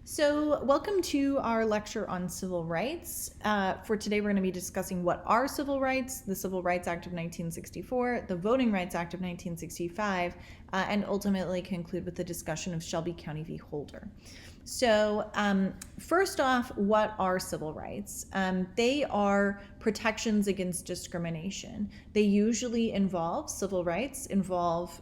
So, welcome to our lecture on civil rights. For today, we're going to be discussing what are civil rights, the Civil Rights Act of 1964, the Voting Rights Act of 1965, and ultimately conclude with the discussion of Shelby County v. Holder. So, first off, what are civil rights? They are protections against discrimination. They usually involve civil rights, involve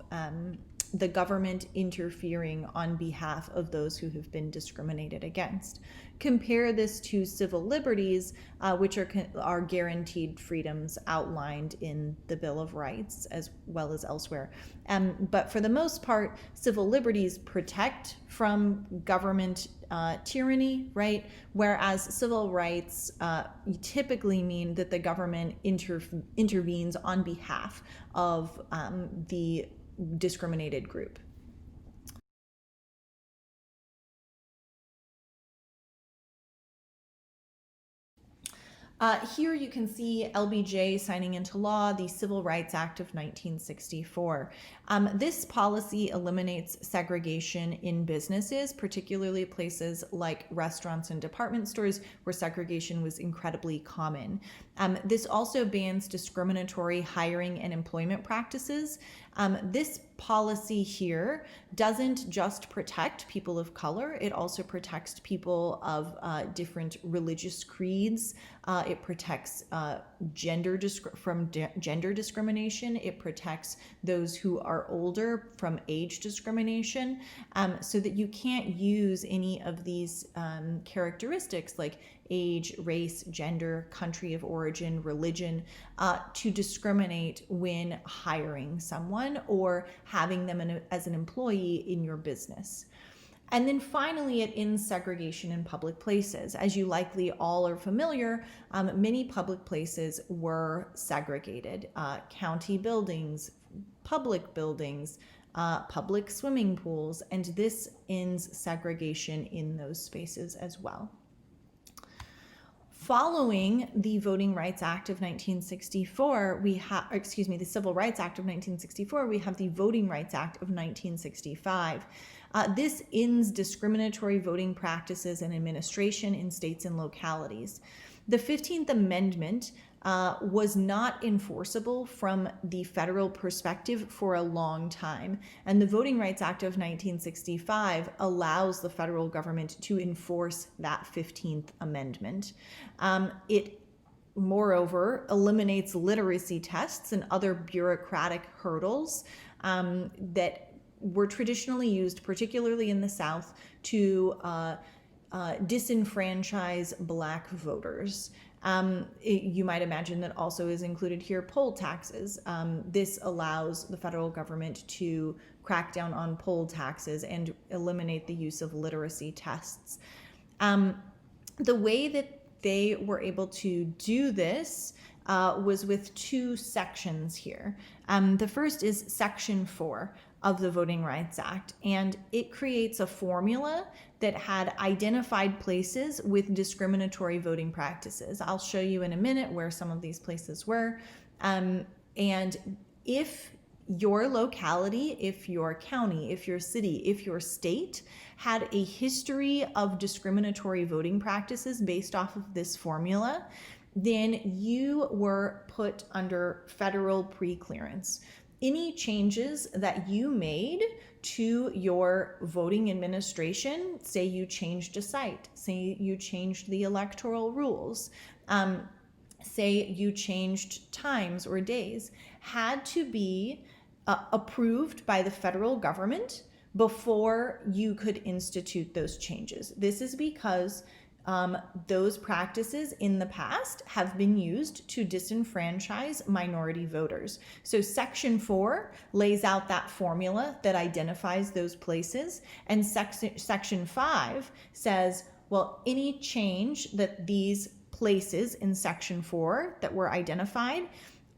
the government interfering on behalf of those who have been discriminated against. Compare this to civil liberties, which are guaranteed freedoms outlined in the Bill of Rights as well as elsewhere. But for the most part, civil liberties protect from government tyranny, right? Whereas civil rights typically mean that the government intervenes on behalf of the discriminated group. Here you can see LBJ signing into law the Civil Rights Act of 1964. This policy eliminates segregation in businesses, particularly places like restaurants and department stores where segregation was incredibly common. This also bans discriminatory hiring and employment practices. This policy here doesn't just protect people of color, it also protects people of different religious creeds. It protects gender discrimination. It protects those who are older from age discrimination, so that you can't use any of these characteristics like age, race, gender, country of origin, religion, to discriminate when hiring someone or having them as an employee in your business. And then finally, it ends segregation in public places. As you likely all are familiar, many public places were segregated. County buildings, public buildings, public swimming pools, and this ends segregation in those spaces as well. Following the Voting Rights Act of 1964, the Civil Rights Act of 1964, we have the Voting Rights Act of 1965. This ends discriminatory voting practices and administration in states and localities. The 15th Amendment was not enforceable from the federal perspective for a long time. And the Voting Rights Act of 1965 allows the federal government to enforce that 15th Amendment. It moreover eliminates literacy tests and other bureaucratic hurdles that were traditionally used, particularly in the South, to disenfranchise Black voters. You might imagine that also is included here poll taxes. This allows the federal government to crack down on poll taxes and eliminate the use of literacy tests. The way that they were able to do this was with two sections here. The first is Section 4 of the Voting Rights Act, and it creates a formula that had identified places with discriminatory voting practices. I'll show you in a minute where some of these places were. And if your locality, if your county, if your city, if your state had a history of discriminatory voting practices based off of this formula, then you were put under federal pre-clearance. Any changes that you made to your voting administration, say you changed a site, say you changed the electoral rules, say you changed times or days, had to be approved by the federal government before you could institute those changes. This is because those practices in the past have been used to disenfranchise minority voters. So Section 4 lays out that formula that identifies those places, and Section 5 says, well, any change that these places in Section 4 that were identified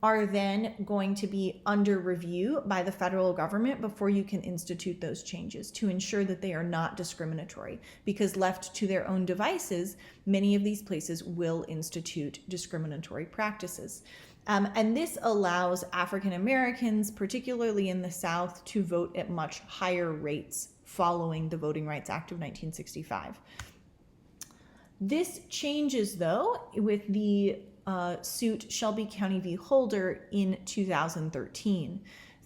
are then going to be under review by the federal government before you can institute those changes to ensure that they are not discriminatory, because left to their own devices, many of these places will institute discriminatory practices. And this allows African Americans, particularly in the South, to vote at much higher rates following the Voting Rights Act of 1965. This changes, though, with the suit Shelby County v. Holder in 2013.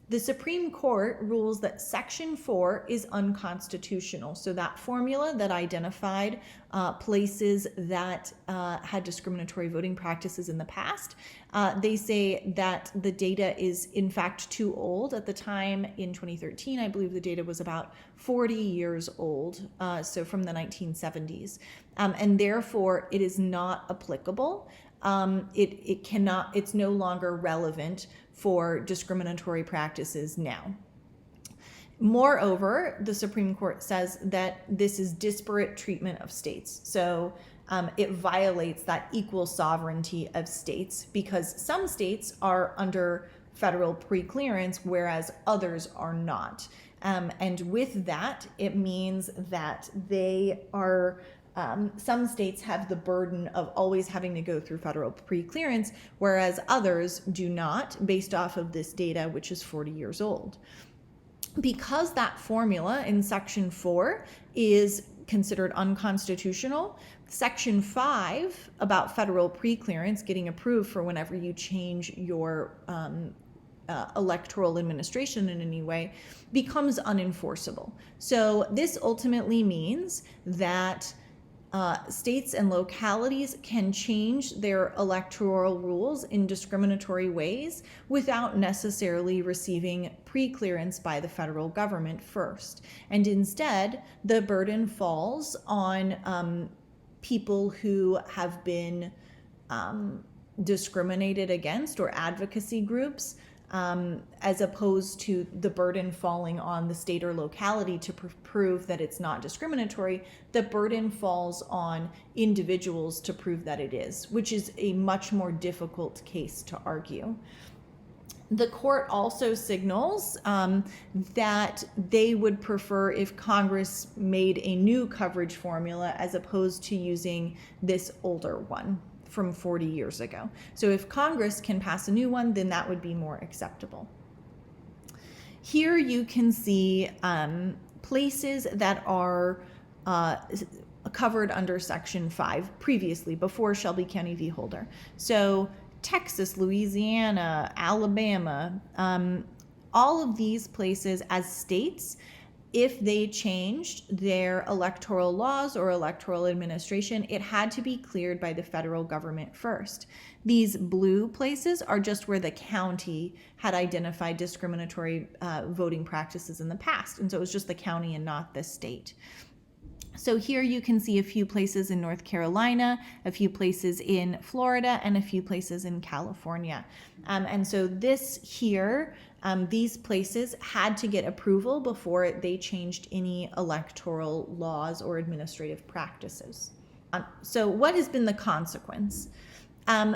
The Supreme Court rules that Section 4 is unconstitutional. So that formula that identified places that had discriminatory voting practices in the past, they say that the data is in fact too old. At the time in 2013, I believe the data was about 40 years old, so from the 1970s. And therefore it is not applicable. It's no longer relevant for discriminatory practices now. Moreover, the Supreme Court says that this is disparate treatment of states. So it violates that equal sovereignty of states because some states are under federal preclearance, whereas others are not. And with that, it means that they are some states have the burden of always having to go through federal preclearance, whereas others do not, based off of this data, which is 40 years old. Because that formula in Section 4 is considered unconstitutional, Section 5 about federal preclearance getting approved for whenever you change your electoral administration in any way becomes unenforceable. So this ultimately means that states and localities can change their electoral rules in discriminatory ways without necessarily receiving preclearance by the federal government first. And instead, the burden falls on people who have been discriminated against, or advocacy groups, as opposed to the burden falling on the state or locality to prove that it's not discriminatory. The burden falls on individuals to prove that it is, which is a much more difficult case to argue. The court also signals that they would prefer if Congress made a new coverage formula as opposed to using this older one from 40 years ago. So if Congress can pass a new one, then that would be more acceptable. Here you can see places that are covered under Section 5 previously, before Shelby County v. Holder. So Texas, Louisiana, Alabama, all of these places as states, if they changed their electoral laws or electoral administration, it had to be cleared by the federal government first. These blue places are just where the county had identified discriminatory voting practices in the past. And so it was just the county and not the state. So here you can see a few places in North Carolina, a few places in Florida, and a few places in California. And so this here, these places had to get approval before they changed any electoral laws or administrative practices. So what has been the consequence?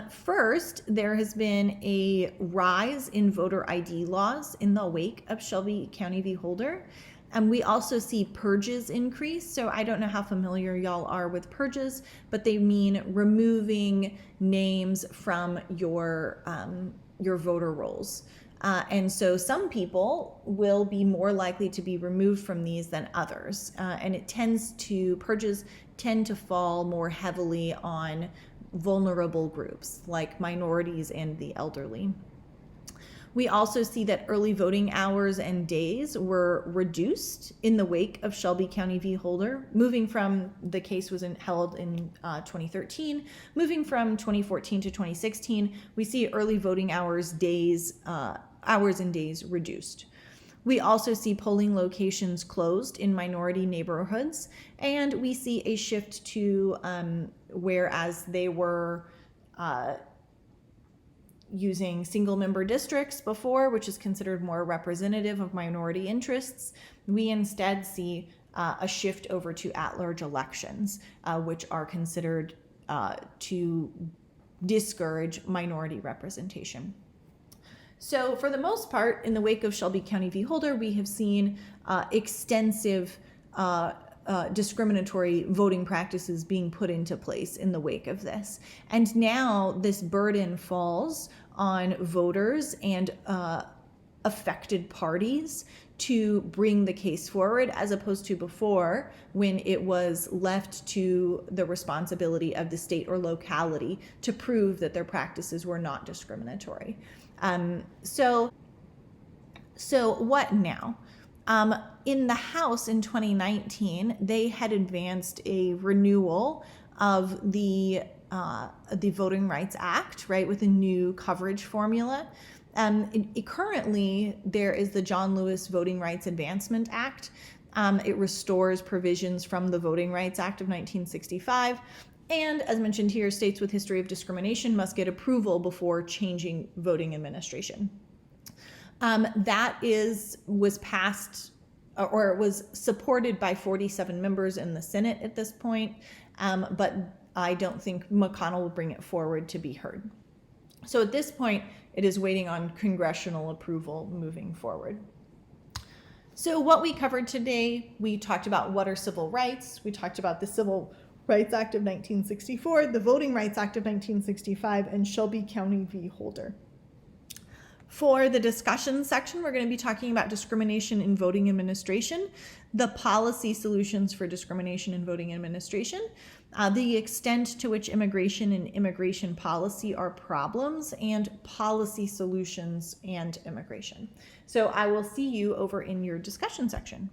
First, there has been a rise in voter ID laws in the wake of Shelby County v. Holder. And we also see purges increase. So I don't know how familiar y'all are with purges, but they mean removing names from your voter rolls. And so some people will be more likely to be removed from these than others. And purges tend to fall more heavily on vulnerable groups like minorities and the elderly. We also see that early voting hours and days were reduced in the wake of Shelby County v. Holder, moving from, the case was held in 2013, moving from 2014 to 2016, we see early voting hours and days reduced. We also see polling locations closed in minority neighborhoods, and we see a shift to, whereas they were using single member districts before, which is considered more representative of minority interests, we instead see a shift over to at-large elections, which are considered to discourage minority representation. So for the most part, in the wake of Shelby County v. Holder, we have seen extensive discriminatory voting practices being put into place in the wake of this. And now this burden falls on voters and affected parties to bring the case forward, as opposed to before, when it was left to the responsibility of the state or locality to prove that their practices were not discriminatory. So what now? In the House in 2019, they had advanced a renewal of the Voting Rights Act, right, with a new coverage formula. Currently, there is the John Lewis Voting Rights Advancement Act. It restores provisions from the Voting Rights Act of 1965. And as mentioned here, states with history of discrimination must get approval before changing voting administration. That was passed, or it was supported by 47 members in the Senate at this point, but I don't think McConnell will bring it forward to be heard. So at this point, it is waiting on congressional approval moving forward. So what we covered today, we talked about what are civil rights. We talked about the Civil Rights Act of 1964, the Voting Rights Act of 1965, and Shelby County v. Holder. For the discussion section, we're going to be talking about discrimination in voting administration, the policy solutions for discrimination in voting administration, the extent to which immigration and immigration policy are problems, and policy solutions and immigration. So I will see you over in your discussion section.